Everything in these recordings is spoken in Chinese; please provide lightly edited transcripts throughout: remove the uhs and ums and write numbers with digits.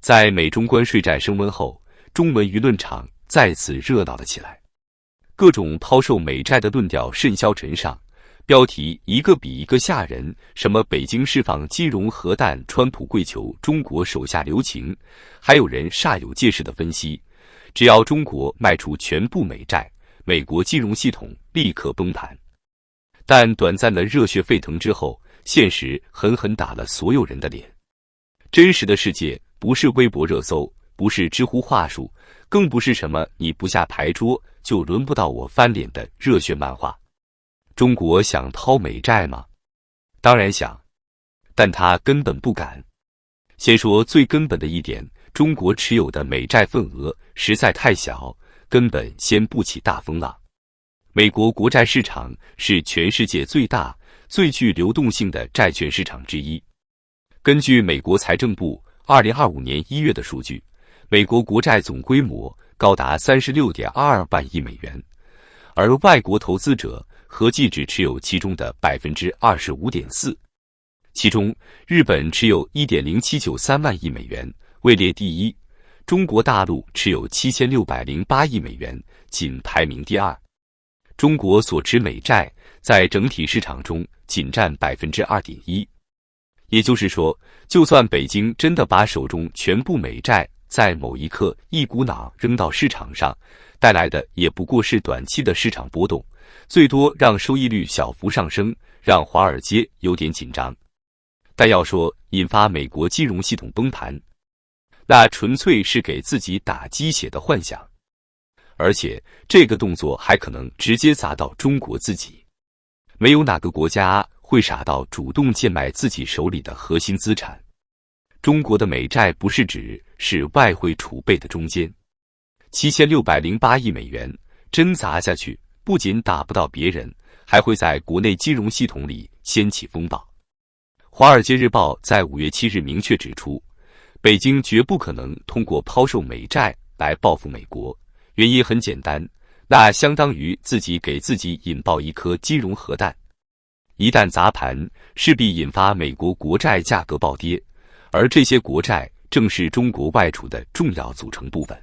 在美中关税战升温后，中文舆论场再次热闹了起来，各种抛售美债的论调甚嚣尘上，标题一个比一个吓人，什么北京释放金融核弹，川普跪求中国手下留情，还有人煞有介事地分析，只要中国卖出全部美债，美国金融系统立刻崩盘。但短暂的热血沸腾之后，现实狠狠打了所有人的脸。真实的世界不是微博热搜，不是知乎话术，更不是什么你不下牌桌就轮不到我翻脸的热血漫画。中国想抛美债吗？当然想，但他根本不敢。先说最根本的一点，中国持有的美债份额实在太小，根本掀不起大风浪。美国国债市场是全世界最大、最具流动性的债券市场之一。根据美国财政部2025年1月的数据，美国国债总规模高达36.22万亿美元，而外国投资者合计只持有其中的 25.4%， 其中日本持有 1.0793 万亿美元，位列第一，中国大陆持有7608亿美元，仅排名第二。中国所持美债在整体市场中仅占 2.1%， 也就是说，就算北京真的把手中全部美债在某一刻一股脑扔到市场上，带来的也不过是短期的市场波动，最多让收益率小幅上升，让华尔街有点紧张。但要说引发美国金融系统崩盘，那纯粹是给自己打鸡血的幻想。而且这个动作还可能直接砸到中国自己。没有哪个国家会傻到主动贱卖自己手里的核心资产。中国的美债不是指是外汇储备的中间，7608亿美元真砸下去，不仅打不到别人，还会在国内金融系统里掀起风暴。华尔街日报在5月7日明确指出，北京绝不可能通过抛售美债来报复美国。原因很简单，那相当于自己给自己引爆一颗金融核弹，一旦砸盘，势必引发美国国债价格暴跌，而这些国债正是中国外储的重要组成部分。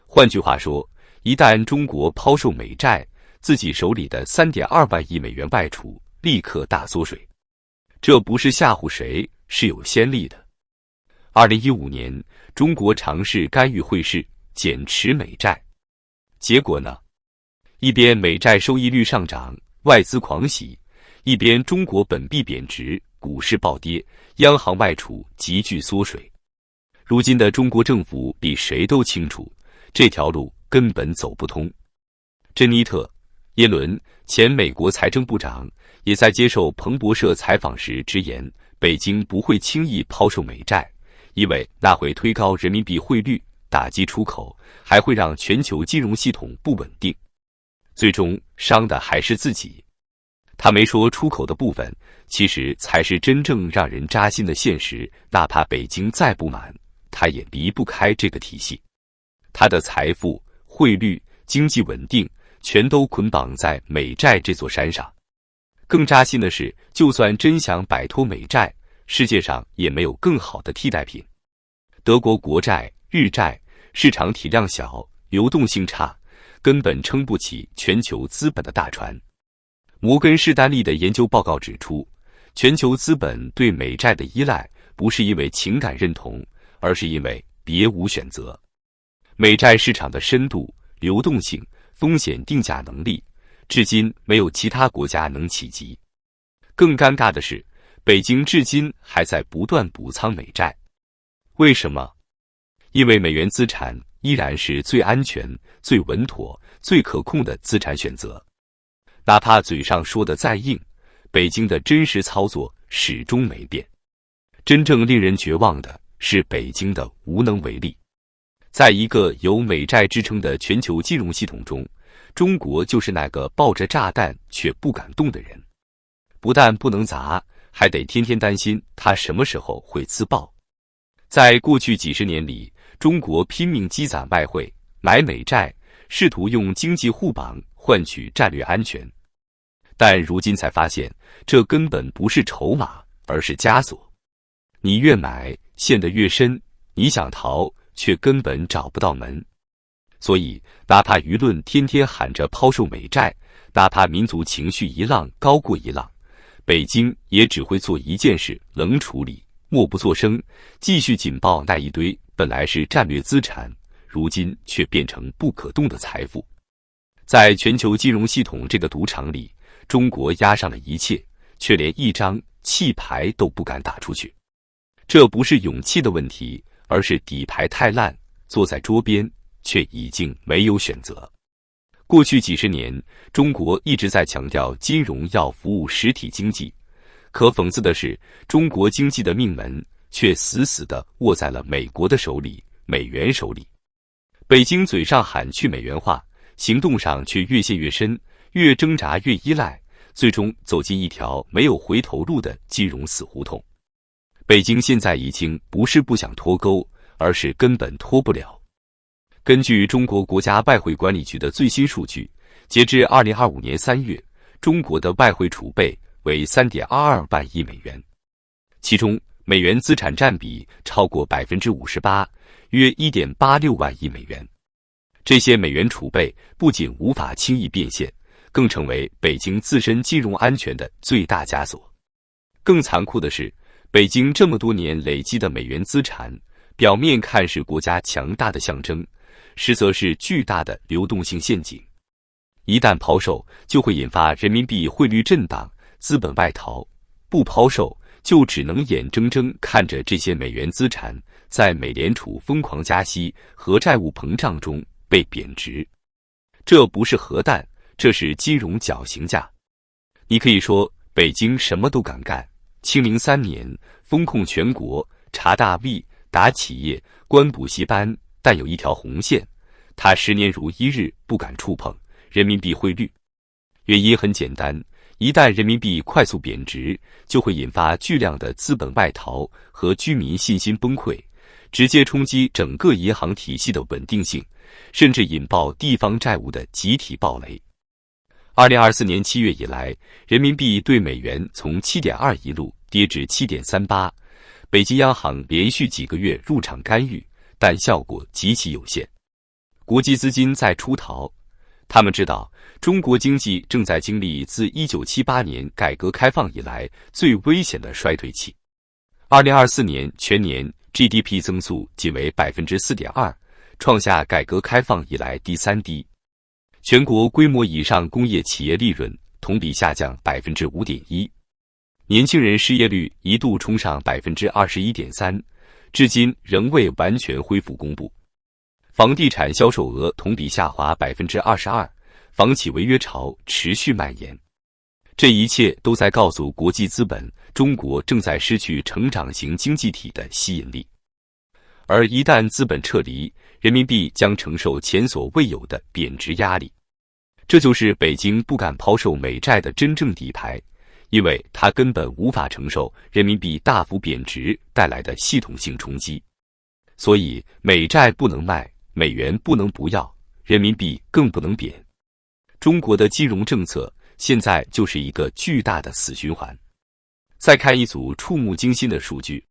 换句话说，一旦中国抛售美债，自己手里的 3.2 万亿美元外储立刻大缩水。这不是吓唬谁，是有先例的。2015年，中国尝试干预汇市，减持美债。结果呢？一边美债收益率上涨，外资狂喜，一边中国本币贬值，股市暴跌，央行外储急剧缩水。如今的中国政府比谁都清楚，这条路根本走不通。珍妮特·耶伦，前美国财政部长，也在接受彭博社采访时直言，北京不会轻易抛售美债，因为那会推高人民币汇率，打击出口，还会让全球金融系统不稳定，最终伤的还是自己。他没说出口的部分，其实才是真正让人扎心的现实。哪怕北京再不满，他也离不开这个体系。他的财富、汇率、经济稳定，全都捆绑在美债这座山上。更扎心的是，就算真想摆脱美债，世界上也没有更好的替代品。德国国债、日债市场体量小，流动性差，根本撑不起全球资本的大船。摩根士丹利的研究报告指出，全球资本对美债的依赖不是因为情感认同，而是因为别无选择。美债市场的深度、流动性、风险定价能力，至今没有其他国家能企及。更尴尬的是，北京至今还在不断补仓美债。为什么？因为美元资产依然是最安全、最稳妥、最可控的资产选择。哪怕嘴上说的再硬，北京的真实操作始终没变。真正令人绝望的是北京的无能为力。在一个有美债支撑的全球金融系统中，中国就是那个抱着炸弹却不敢动的人。不但不能砸，还得天天担心它什么时候会自爆。在过去几十年里，中国拼命积攒外汇，买美债，试图用经济护绑换取战略安全。但如今才发现，这根本不是筹码，而是枷锁。你越买，陷得越深，你想逃，却根本找不到门。所以，哪怕舆论天天喊着抛售美债，哪怕民族情绪一浪高过一浪，北京也只会做一件事：冷处理，默不作声，继续紧抱那一堆本来是战略资产，如今却变成不可动的财富。在全球金融系统这个赌场里，中国押上了一切，却连一张弃牌都不敢打出去。这不是勇气的问题，而是底牌太烂，坐在桌边却已经没有选择。过去几十年，中国一直在强调金融要服务实体经济，可讽刺的是，中国经济的命门却死死地握在了美国的手里，美元手里。北京嘴上喊去美元化，行动上却越陷越深，越挣扎越依赖，最终走进一条没有回头路的金融死胡同。北京现在已经不是不想脱钩，而是根本脱不了。根据中国国家外汇管理局的最新数据，截至2025年3月，中国的外汇储备为 3.22 万亿美元，其中美元资产占比超过 58%， 约 1.86 万亿美元。这些美元储备不仅无法轻易变现，更成为北京自身金融安全的最大枷锁。更残酷的是，北京这么多年累积的美元资产，表面看是国家强大的象征，实则是巨大的流动性陷阱。一旦抛售，就会引发人民币汇率震荡，资本外逃；不抛售，就只能眼睁睁看着这些美元资产在美联储疯狂加息和债务膨胀中被贬值。这不是核弹，这是金融绞刑架。你可以说北京什么都敢干，清零3年，风控全国，查大 V， 打企业，关补习班，但有一条红线，它10年如一日不敢触碰：人民币汇率。原因很简单，一旦人民币快速贬值，就会引发巨量的资本外逃和居民信心崩溃，直接冲击整个银行体系的稳定性，甚至引爆地方债务的集体暴雷。2024年7月以来，人民币对美元从 7.2 一路跌至 7.38， 北京央行连续几个月入场干预，但效果极其有限。国际资金在出逃，他们知道中国经济正在经历自1978年改革开放以来最危险的衰退期。2024年全年 GDP 增速仅为 4.2%， 创下改革开放以来第3低。全国规模以上工业企业利润同比下降 5.1%， 年轻人失业率一度冲上 21.3%， 至今仍未完全恢复公布。房地产销售额同比下滑 22%， 房企违约潮持续蔓延。这一切都在告诉国际资本，中国正在失去成长型经济体的吸引力。而一旦资本撤离，人民币将承受前所未有的贬值压力。这就是北京不敢抛售美债的真正底牌，因为它根本无法承受人民币大幅贬值带来的系统性冲击。所以美债不能卖，美元不能不要，人民币更不能贬。中国的金融政策现在就是一个巨大的死循环。再看一组触目惊心的数据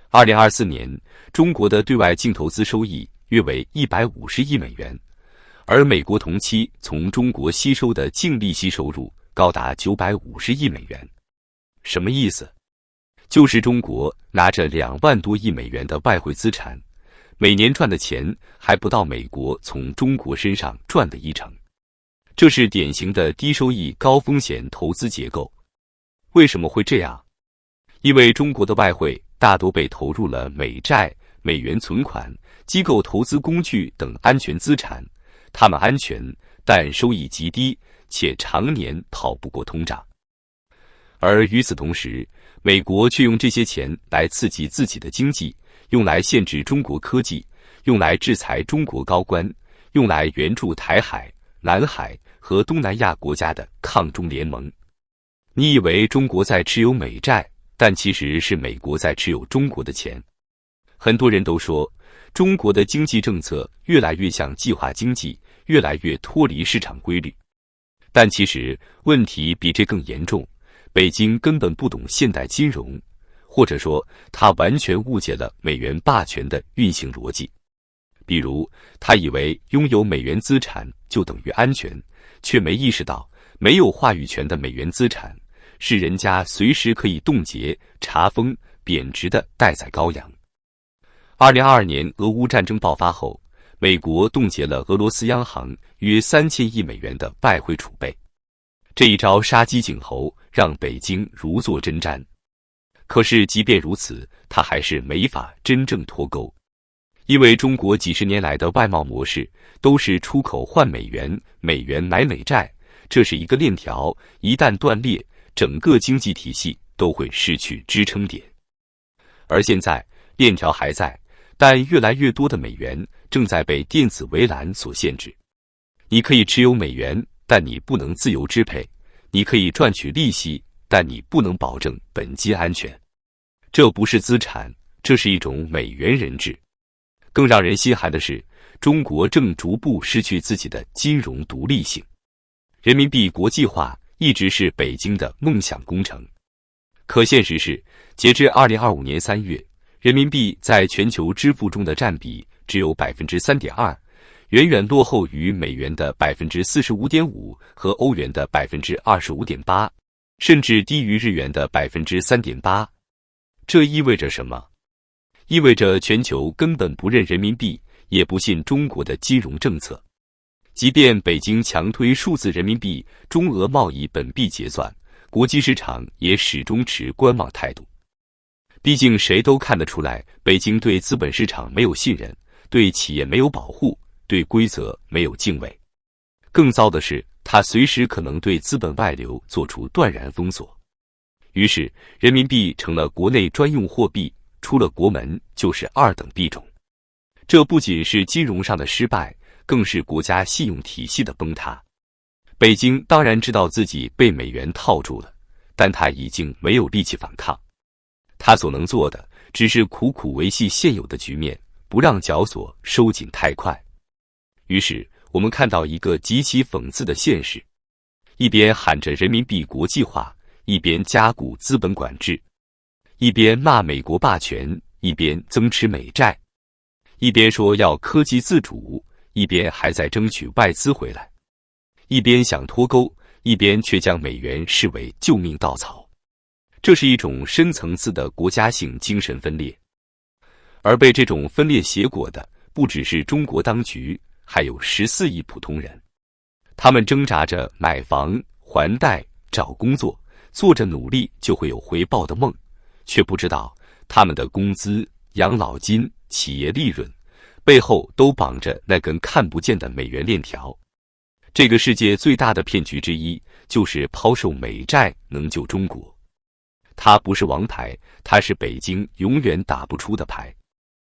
：2024年，中国的对外净投资收益约为150亿美元，而美国同期从中国吸收的净利息收入高达950亿美元。什么意思？就是中国拿着2万多亿美元的外汇资产，每年赚的钱还不到美国从中国身上赚的1成。这是典型的低收益高风险投资结构。为什么会这样？因为中国的外汇大多被投入了美债、美元存款、机构投资工具等安全资产，它们安全，但收益极低，且常年跑不过通胀。而与此同时，美国却用这些钱来刺激自己的经济，用来限制中国科技，用来制裁中国高官，用来援助台海、南海和东南亚国家的抗中联盟。你以为中国在持有美债，但其实是美国在持有中国的钱。很多人都说，中国的经济政策越来越像计划经济，越来越脱离市场规律。但其实问题比这更严重，北京根本不懂现代金融，或者说他完全误解了美元霸权的运行逻辑。比如，他以为拥有美元资产就等于安全，却没意识到没有话语权的美元资产是人家随时可以冻结、查封、贬值的待宰羔羊。2022年俄乌战争爆发后，美国冻结了俄罗斯央行约3000亿美元的外汇储备。这一招杀鸡儆猴，让北京如坐针毡。可是即便如此，它还是没法真正脱钩，因为中国几十年来的外贸模式都是出口换美元，美元买美债，这是一个链条，一旦断裂，整个经济体系都会失去支撑点。而现在链条还在，但越来越多的美元正在被电子围栏所限制。你可以持有美元，但你不能自由支配；你可以赚取利息，但你不能保证本金安全。这不是资产，这是一种美元人质。更让人心寒的是，中国正逐步失去自己的金融独立性。人民币国际化一直是北京的梦想工程。可现实是，截至2025年3月，人民币在全球支付中的占比只有 3.2%， 远远落后于美元的 45.5% 和欧元的 25.8%， 甚至低于日元的 3.8%。这意味着什么？意味着全球根本不认人民币，也不信中国的金融政策。即便北京强推数字人民币，中俄贸易本币结算，国际市场也始终持观望态度。毕竟谁都看得出来，北京对资本市场没有信任，对企业没有保护，对规则没有敬畏。更糟的是，它随时可能对资本外流做出断然封锁。于是，人民币成了国内专用货币，出了国门就是二等币种。这不仅是金融上的失败，更是国家信用体系的崩塌。北京当然知道自己被美元套住了，但他已经没有力气反抗。他所能做的，只是苦苦维系现有的局面，不让绞索收紧太快。于是，我们看到一个极其讽刺的现实：一边喊着人民币国际化，一边加固资本管制；一边骂美国霸权，一边增持美债；一边说要科技自主，一边还在争取外资回来；一边想脱钩，一边却将美元视为救命稻草。这是一种深层次的国家性精神分裂，而被这种分裂挟裹的不只是中国当局，还有14亿普通人。他们挣扎着买房、还贷、找工作，做着努力就会有回报的梦，却不知道他们的工资、养老金、企业利润背后都绑着那根看不见的美元链条。这个世界最大的骗局之一，就是抛售美债能救中国。它不是王牌，它是北京永远打不出的牌。